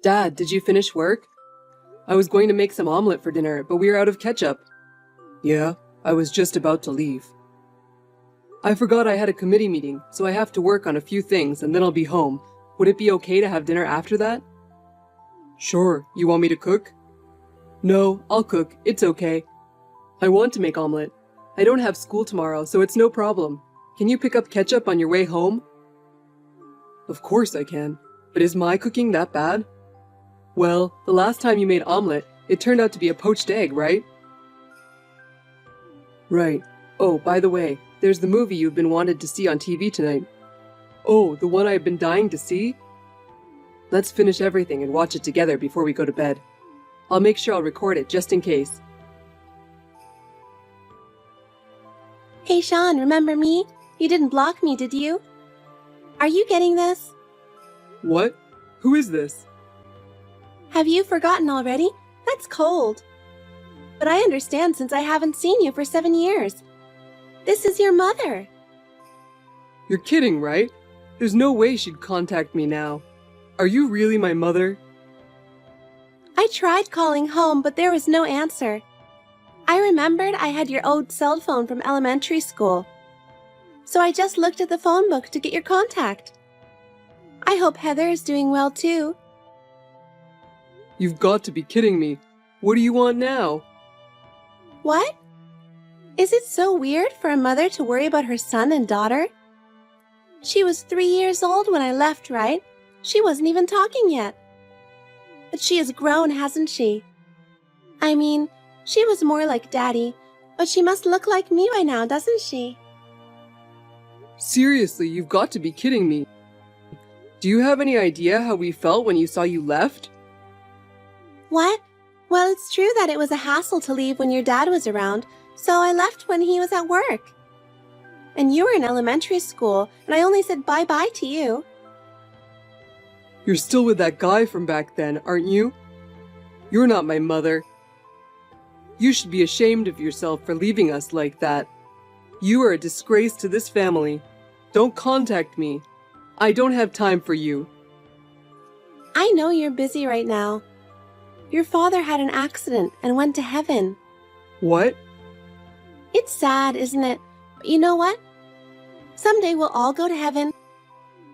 Dad, did you finish work? I was going to make some omelet for dinner, but we are out of ketchup. Yeah, I was just about to leave. I forgot I had a committee meeting, so I have to work on a few things and then I'll be home. Would it be okay to have dinner after that? Sure, you want me to cook? No, I'll cook, it's okay. I want to make omelet. I don't have school tomorrow, so it's no problem. Can you pick up ketchup on your way home? Of course I can, but is my cooking that bad? Well, the last time you made omelet, it turned out to be a poached egg, right? Right. Oh, by the way, there's the movie you've been wanted to see on TV tonight. Oh, the one I've been dying to see? Let's finish everything and watch it together before we go to bed. I'll make sure I'll record it just in case. Hey Sean, remember me? You didn't block me, did you? Are you getting this? What? Who is this? Have you forgotten already? That's cold. But I understand since I haven't seen you for 7 years. This is your mother. You're kidding, right? There's no way she'd contact me now. Are you really my mother? I tried calling home, but there was no answer. I remembered I had your old cell phone from elementary school. So I just looked at the phone book to get your contact. I hope Heather is doing well too. You've got to be kidding me. What do you want now? What? Is it so weird for a mother to worry about her son and daughter? She was 3 years old when I left, right? She wasn't even talking yet. But she has grown, hasn't she? I mean, she was more like Daddy, but she must look like me by now, doesn't she? Seriously, you've got to be kidding me. Do you have any idea how we felt when you saw you left? What? Well, it's true that it was a hassle to leave when your dad was around, so I left when he was at work. And you were in elementary school, and I only said bye-bye to you. You're still with that guy from back then, aren't you? You're not my mother. You should be ashamed of yourself for leaving us like that. You are a disgrace to this family. Don't contact me. I don't have time for you. I know you're busy right now. Your father had an accident and went to heaven. What? It's sad, isn't it? But you know what? Someday we'll all go to heaven,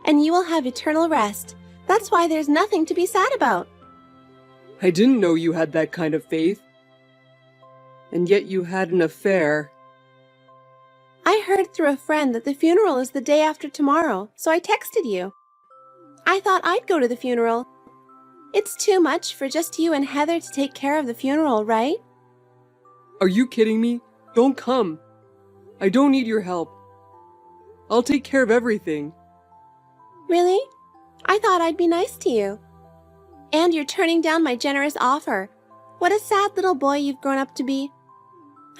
and you will have eternal rest. That's why there's nothing to be sad about. I didn't know you had that kind of faith. And yet you had an affair. I heard through a friend that the funeral is the day after tomorrow, so I texted you. I thought I'd go to the funeral. It's too much for just you and Heather to take care of the funeral, right? Are you kidding me? Don't come. I don't need your help. I'll take care of everything. Really? I thought I'd be nice to you. And you're turning down my generous offer. What a sad little boy you've grown up to be.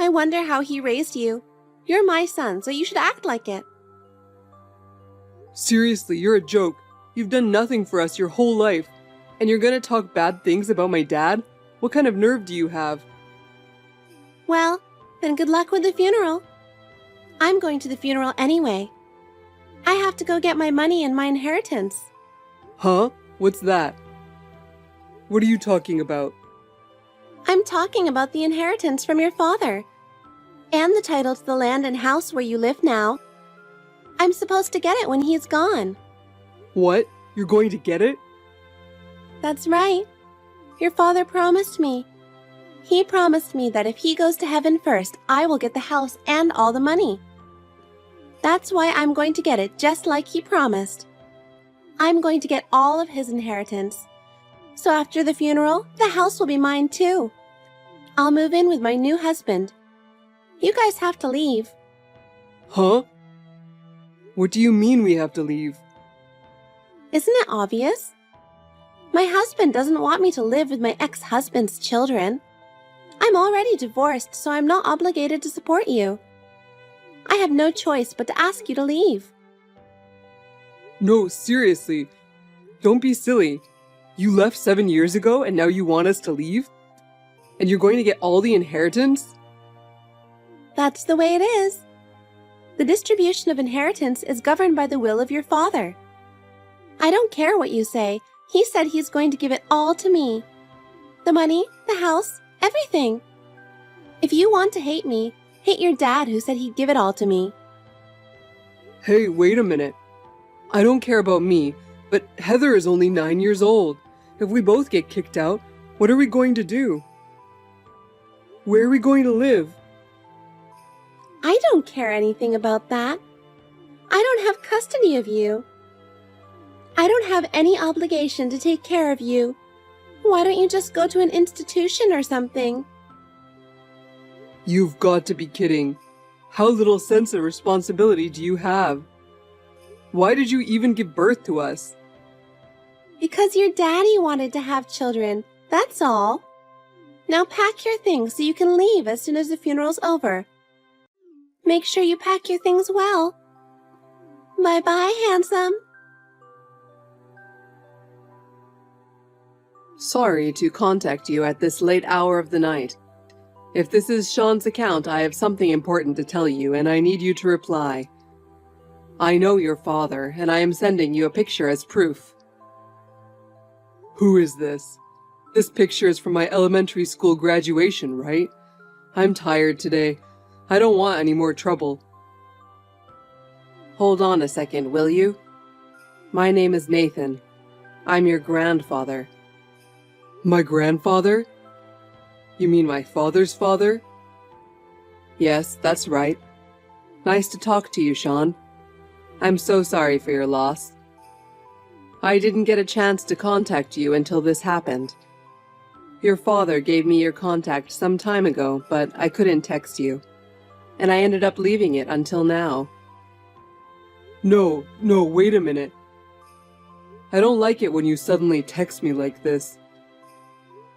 I wonder how he raised you. You're my son, so you should act like it. Seriously, you're a joke. You've done nothing for us your whole life. And you're gonna talk bad things about my dad? What kind of nerve do you have? Well, then good luck with the funeral. I'm going to the funeral anyway. I have to go get my money and my inheritance. Huh? What's that? What are you talking about? I'm talking about the inheritance from your father. And the title to the land and house where you live now. I'm supposed to get it when he's gone. What? You're going to get it? That's right. Your father promised me. He promised me that if he goes to heaven first, I will get the house and all the money. That's why I'm going to get it just like he promised. I'm going to get all of his inheritance. So after the funeral, the house will be mine too. I'll move in with my new husband. You guys have to leave. Huh? What do you mean we have to leave? Isn't it obvious? My husband doesn't want me to live with my ex-husband's children. I'm already divorced, so I'm not obligated to support you. I have no choice but to ask you to leave. No, seriously. Don't be silly. You left 7 years ago and now you want us to leave? And you're going to get all the inheritance? That's the way it is. The distribution of inheritance is governed by the will of your father. I don't care what you say. He said he's going to give it all to me. The money, the house, everything. If you want to hate me, hate your dad who said he'd give it all to me. Hey, wait a minute. I don't care about me, but Heather is only 9 years old. If we both get kicked out, what are we going to do? Where are we going to live? I don't care anything about that. I don't have custody of you. I don't have any obligation to take care of you. Why don't you just go to an institution or something? You've got to be kidding. How little sense of responsibility do you have? Why did you even give birth to us? Because your daddy wanted to have children, that's all. Now pack your things so you can leave as soon as the funeral's over. Make sure you pack your things well. Bye-bye, handsome. Sorry to contact you at this late hour of the night. If this is Sean's account, I have something important to tell you, and I need you to reply. I know your father, and I am sending you a picture as proof. Who is this? This picture is from my elementary school graduation, right? I'm tired today. I don't want any more trouble. Hold on a second, will you? My name is Nathan. I'm your grandfather. My grandfather? You mean my father's father? Yes, that's right. Nice to talk to you, Sean. I'm so sorry for your loss. I didn't get a chance to contact you until this happened. Your father gave me your contact some time ago, but I couldn't text you, and I ended up leaving it until now. No, wait a minute. I don't like it when you suddenly text me like this.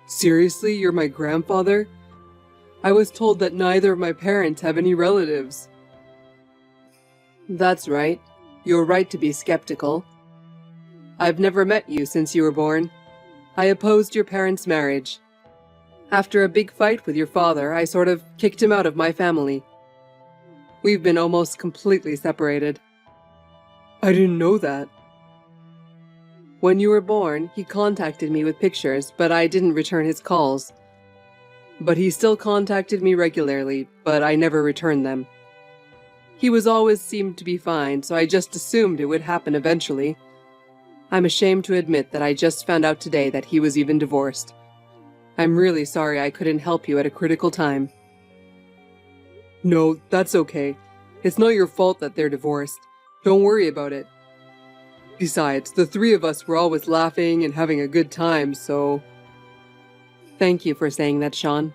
Seriously, you're my grandfather? I was told that neither of my parents have any relatives. That's right. You're right to be skeptical. I've never met you since you were born. I opposed your parents' marriage. After a big fight with your father, I sort of kicked him out of my family. We've been almost completely separated. I didn't know that. When you were born, he contacted me with pictures, but I didn't return his calls. But he still contacted me regularly, but I never returned them. He always seemed to be fine, so I just assumed it would happen eventually. I'm ashamed to admit that I just found out today that he was even divorced. I'm really sorry I couldn't help you at a critical time. No, that's okay. It's not your fault that they're divorced. Don't worry about it. Besides, the three of us were always laughing and having a good time, so... Thank you for saying that, Sean.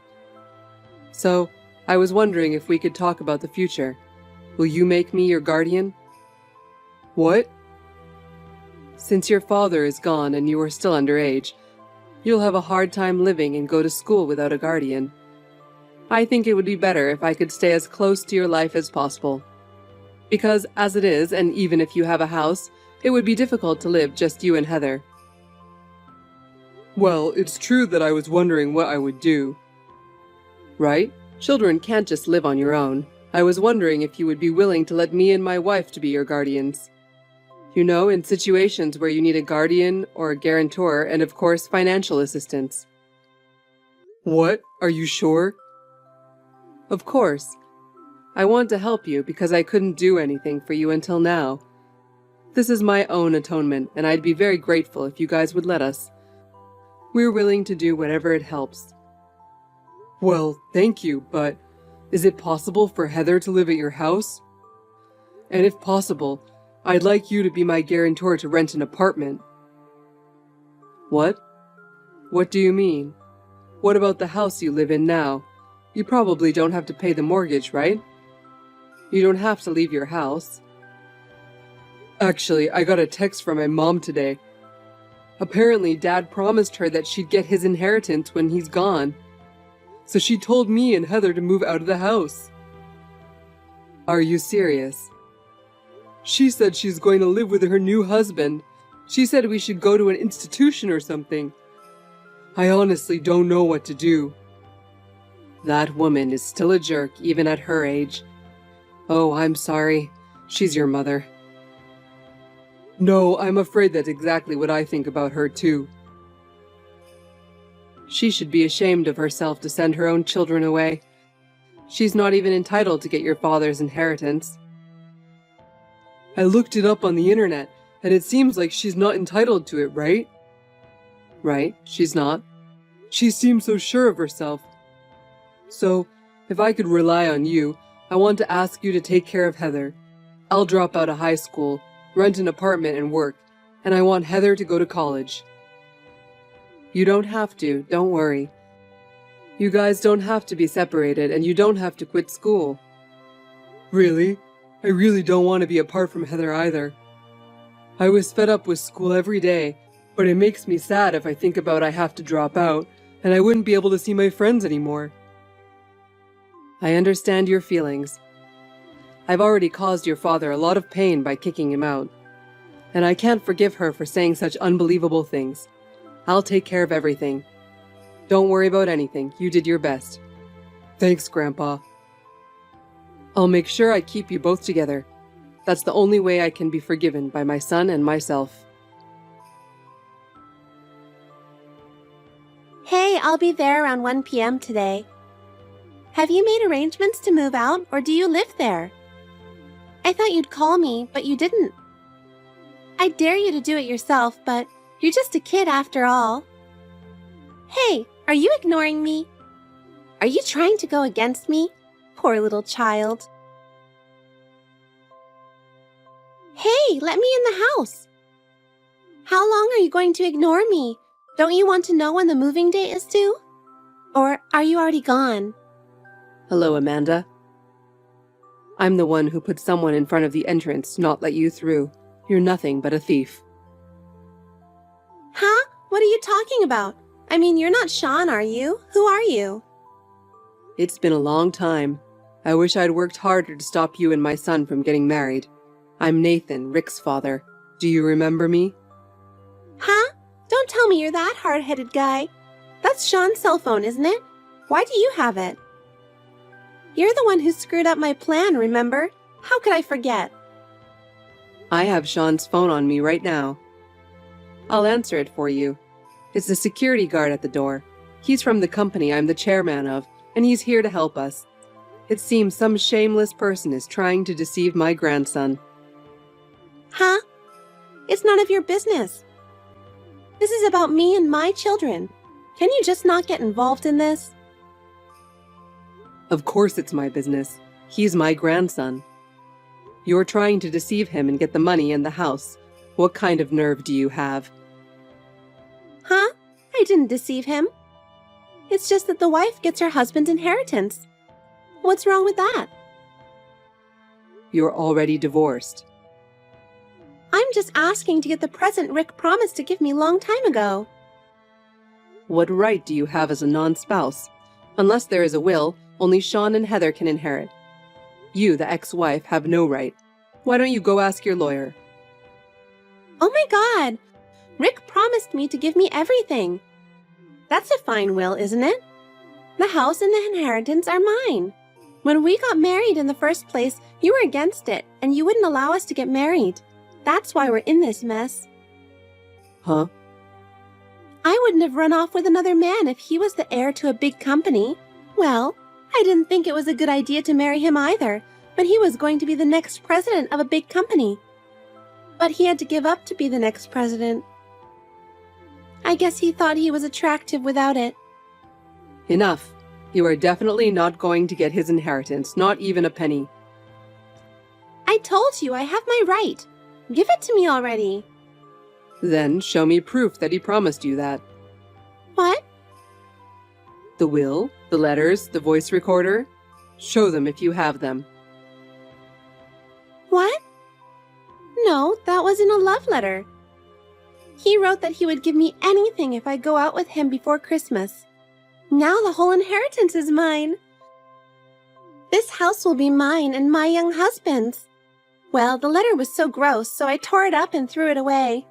So, I was wondering if we could talk about the future. Will you make me your guardian? What? Since your father is gone and you are still underage, you'll have a hard time living and go to school without a guardian. I think it would be better if I could stay as close to your life as possible. Because as it is, and even if you have a house, it would be difficult to live just you and Heather. Well, it's true that I was wondering what I would do. Right? Children can't just live on your own. I was wondering if you would be willing to let me and my wife to be your guardians. You know, in situations where you need a guardian or a guarantor and of course financial assistance. What? Are you sure? Of course. I want to help you because I couldn't do anything for you until now. This is my own atonement, and I'd be very grateful if you guys would let us. We're willing to do whatever it helps. Well, thank you, but is it possible for Heather to live at your house? And if possible, I'd like you to be my guarantor to rent an apartment. What? What do you mean? What about the house you live in now? You probably don't have to pay the mortgage, right? You don't have to leave your house. Actually, I got a text from my mom today. Apparently, Dad promised her that she'd get his inheritance when he's gone. So she told me and Heather to move out of the house. Are you serious? She said she's going to live with her new husband. She said we should go to an institution or something. I honestly don't know what to do. That woman is still a jerk, even at her age. Oh, I'm sorry. She's your mother. No, I'm afraid that's exactly what I think about her, too. She should be ashamed of herself to send her own children away. She's not even entitled to get your father's inheritance. I looked it up on the internet, and it seems like she's not entitled to it, right? Right, she's not. She seems so sure of herself. So, if I could rely on you, I want to ask you to take care of Heather. I'll drop out of high school, rent an apartment and work, and I want Heather to go to college. You don't have to, don't worry. You guys don't have to be separated, and you don't have to quit school. Really? I really don't want to be apart from Heather either. I was fed up with school every day, but it makes me sad if I think about I have to drop out, and I wouldn't be able to see my friends anymore. I understand your feelings. I've already caused your father a lot of pain by kicking him out, and I can't forgive her for saying such unbelievable things. I'll take care of everything. Don't worry about anything. You did your best. Thanks, Grandpa. I'll make sure I keep you both together. That's the only way I can be forgiven by my son and myself. Hey, I'll be there around 1 p.m. today. Have you made arrangements to move out, or do you live there? I thought you'd call me, but you didn't. I dare you to do it yourself, but you're just a kid after all. Hey, are you ignoring me? Are you trying to go against me? Poor little child. Hey, let me in the house. How long are you going to ignore me? Don't you want to know when the moving date is due? Or are you already gone? Hello, Amanda. I'm the one who put someone in front of the entrance, not let you through. You're nothing but a thief. Huh? What are you talking about? I mean, you're not Sean, are you? Who are you? It's been a long time. I wish I'd worked harder to stop you and my son from getting married. I'm Nathan, Rick's father. Do you remember me? Huh? Don't tell me you're that hard-headed guy. That's Sean's cell phone, isn't it? Why do you have it? You're the one who screwed up my plan, remember? How could I forget? I have Sean's phone on me right now. I'll answer it for you. It's the security guard at the door. He's from the company I'm the chairman of, and he's here to help us. It seems some shameless person is trying to deceive my grandson. Huh? It's none of your business. This is about me and my children. Can you just not get involved in this? Of course it's my business. He's my grandson. You're trying to deceive him and get the money and the house. What kind of nerve do you have? Huh? I didn't deceive him. It's just that the wife gets her husband's inheritance. What's wrong with that? You're already divorced. I'm just asking to get the present Rick promised to give me long time ago. What right do you have as a non-spouse? Unless there is a will, only Sean and Heather can inherit. You, the ex-wife, have no right. Why don't you go ask your lawyer? Oh my God! Rick promised me to give me everything. That's a fine will, isn't it? The house and the inheritance are mine. When we got married in the first place, you were against it, and you wouldn't allow us to get married. That's why we're in this mess. Huh? I wouldn't have run off with another man if he was the heir to a big company. Well, I didn't think it was a good idea to marry him either, but he was going to be the next president of a big company. But he had to give up to be the next president. I guess he thought he was attractive without it. Enough. You are definitely not going to get his inheritance, not even a penny. I told you I have my right. Give it to me already. Then show me proof that he promised you that. What? The will, the letters, the voice recorder. Show them if you have them. What? No, that was in a love letter. He wrote that he would give me anything if I go out with him before Christmas. Now the whole inheritance is mine. This house will be mine and my young husband's. Well, the letter was so gross, so I tore it up and threw it away.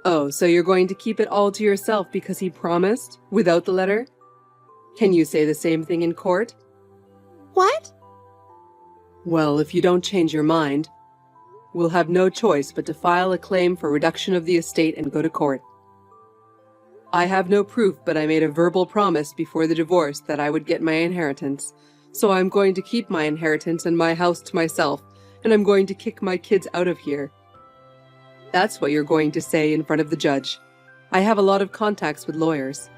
Oh, so you're going to keep it all to yourself because he promised, without the letter? Can you say the same thing in court? What? Well, if you don't change your mind. we'll have no choice but to file a claim for reduction of the estate and go to court. I have no proof, but I made a verbal promise before the divorce that I would get my inheritance, so I'm going to keep my inheritance and my house to myself, and I'm going to kick my kids out of here. That's what you're going to say in front of the judge. I have a lot of contacts with lawyers.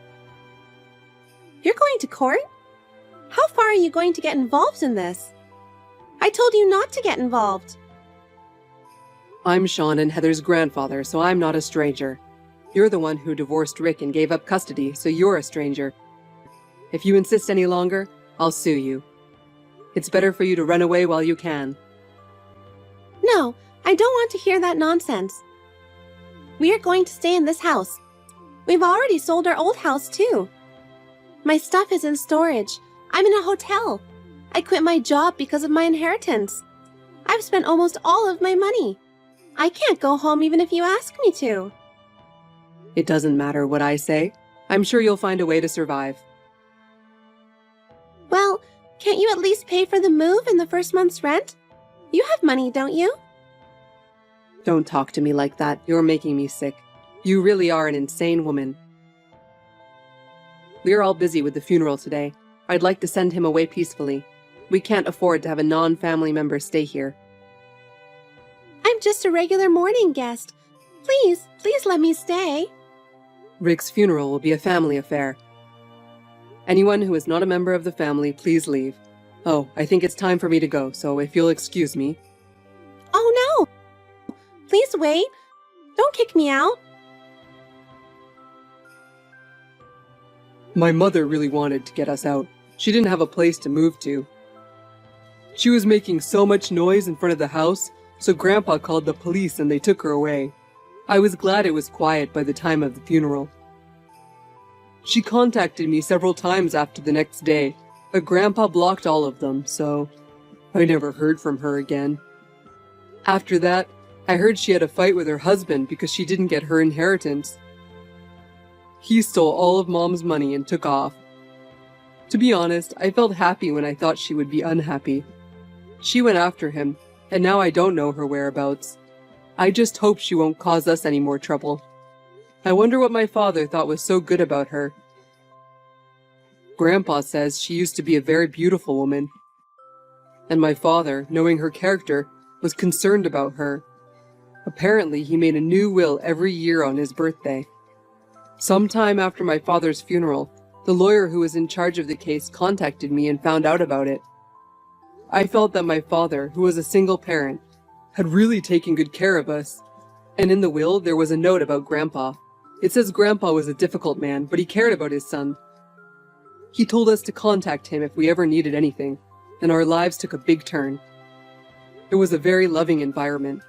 You're going to court? How far are you going to get involved in this? I told you not to get involved. I'm Sean and Heather's grandfather, so I'm not a stranger. You're the one who divorced Rick and gave up custody, so you're a stranger. If you insist any longer, I'll sue you. It's better for you to run away while you can. No, I don't want to hear that nonsense. We are going to stay in this house. We've already sold our old house, too. My stuff is in storage. I'm in a hotel. I quit my job because of my inheritance. I've spent almost all of my money. I can't go home even if you ask me to. It doesn't matter what I say. I'm sure you'll find a way to survive. Well, can't you at least pay for the move and the first month's rent? You have money, don't you? Don't talk to me like that. You're making me sick. You really are an insane woman. We're all busy with the funeral today. I'd like to send him away peacefully. We can't afford to have a non-family member stay here. I'm just a regular morning guest. Please let me stay. Rick's funeral will be a family affair. Anyone who is not a member of the family, please leave. Oh, I think it's time for me to go, so if you'll excuse me. Oh no! Please wait. Don't kick me out. My mother really wanted to get us out. She didn't have a place to move to. She was making so much noise in front of the house, so Grandpa called the police and they took her away. I was glad it was quiet by the time of the funeral. She contacted me several times after the next day, but Grandpa blocked all of them, so I never heard from her again. After that, I heard she had a fight with her husband because she didn't get her inheritance. He stole all of Mom's money and took off. To be honest, I felt happy when I thought she would be unhappy. She went after him, and now I don't know her whereabouts. I just hope she won't cause us any more trouble. I wonder what my father thought was so good about her. Grandpa says she used to be a very beautiful woman. And my father, knowing her character, was concerned about her. Apparently, he made a new will every year on his birthday. Sometime after my father's funeral, the lawyer who was in charge of the case contacted me and found out about it. I felt that my father, who was a single parent, had really taken good care of us. And in the will, there was a note about Grandpa. It says Grandpa was a difficult man, but he cared about his son. He told us to contact him if we ever needed anything, and our lives took a big turn. It was a very loving environment.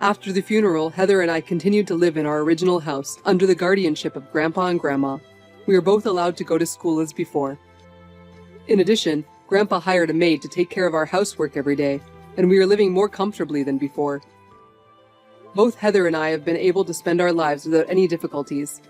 After the funeral, Heather and I continued to live in our original house under the guardianship of Grandpa and Grandma. We were both allowed to go to school as before. In addition, Grandpa hired a maid to take care of our housework every day, and we are living more comfortably than before. Both Heather and I have been able to spend our lives without any difficulties,